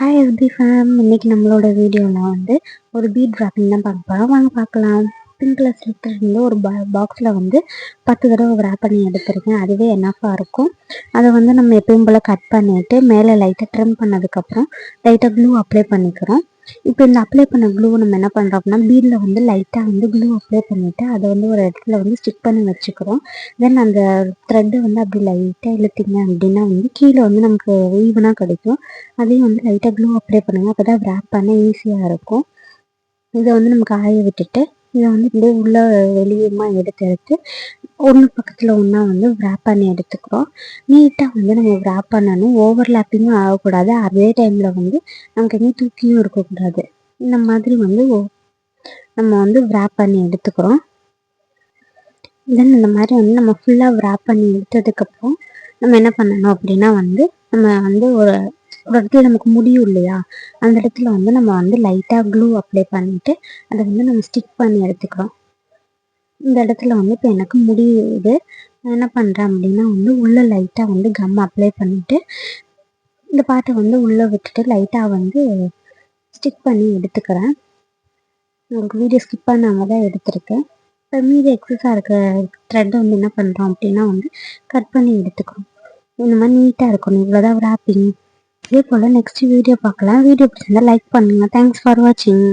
Hi every fame, இன்னைக்கு நம்மளோட வீடியோவில் வந்து ஒரு பீட் ராப்பிங் தான் பார்க்க போகிறோம். வாங்க பார்க்கலாம். பிங்க் கலர் ஸ்லிப்பர் இருந்து ஒரு பாக்ஸில் வந்து 10 தடவை ரேப் பண்ணி எடுத்திருக்கேன். அதுவே என்னஃபாக இருக்கும். அதை வந்து நம்ம எப்பயும் போல் கட் பண்ணிவிட்டு மேலே லைட்டாக ட்ரிம் பண்ணதுக்கப்புறம் லைட்டாக க்ளூ அப்ளை பண்ணிக்கிறோம். இப்போ இந்த அப்ளை பண்ண க்ளூ நம்ம என்ன பண்ணுறோம் அப்படின்னா, பீடில் வந்து லைட்டாக வந்து க்ளூ அப்ளை பண்ணிவிட்டு அதை வந்து ஒரு இடத்துல வந்து ஸ்டிக் பண்ணி வச்சுக்கிறோம். தென் அந்த த்ரெட்டை வந்து அப்படி லைட்டாக இழுத்திங்க அப்படின்னா வந்து கீழே வந்து நமக்கு ஈவனாக கிடைக்கும். அதையும் வந்து லைட்டாக க்ளூ அப்ளை பண்ணுங்கள். அப்போ தான் ரேப் பண்ண ஈஸியாக இருக்கும். இதை வந்து நம்ம காய விட்டுட்டு இதை வந்து இப்படியே உள்ள வெளியுமா எடுத்து ஒன்று பக்கத்தில் ஒன்றா வந்து ரேப் பண்ணி எடுத்துக்கிறோம். நீட்டாக வந்து நம்ம ரேப் பண்ணணும். ஓவர்லாப்பிங்கும் ஆகக்கூடாது. அதே டைமில் வந்து நமக்கு எங்கேயும் தூக்கியும் இருக்கக்கூடாது. இந்த மாதிரி வந்து நம்ம வந்து ரேப் பண்ணி எடுத்துக்கிறோம். தென் இந்த மாதிரி வந்து நம்ம ஃபுல்லாக ரேப் பண்ணி எடுத்ததுக்கப்புறம் நம்ம என்ன பண்ணணும் அப்படின்னா வந்து நம்ம வந்து ஒரு இடத்துல நமக்கு முடியும் இல்லையா, அந்த இடத்துல வந்து நம்ம வந்து லைட்டாக க்ளூ அப்ளை பண்ணிவிட்டு அதை வந்து நம்ம ஸ்டிக் பண்ணி எடுத்துக்கிறோம். இந்த இடத்துல வந்து இப்போ எனக்கு முடியுது. நான் என்ன பண்ணுறேன் அப்படின்னா வந்து உள்ளே லைட்டாக வந்து கம் அப்ளை பண்ணிவிட்டு இந்த பாட்டை வந்து உள்ளே விட்டுட்டு லைட்டாக வந்து ஸ்டிக் பண்ணி எடுத்துக்கிறேன். உங்களுக்கு வீடியோ ஸ்கிப் பண்ணாமல் தான் எடுத்திருக்கேன். இப்போ மீதி எக்ஸஸாக இருக்க த்ரெட்டை வந்து என்ன பண்ணுறோம் அப்படின்னா வந்து கட் பண்ணி எடுத்துக்கிறோம். இந்த மாதிரி நீட்டாக இருக்கணும். இவ்வளோதான் ராப்பிங். இதே போல் நெக்ஸ்ட் வீடியோ பார்க்கலாம். வீடியோ பிடிச்சிருந்தா லைக் பண்ணுங்கள். தேங்க்ஸ் ஃபார் வாட்சிங்.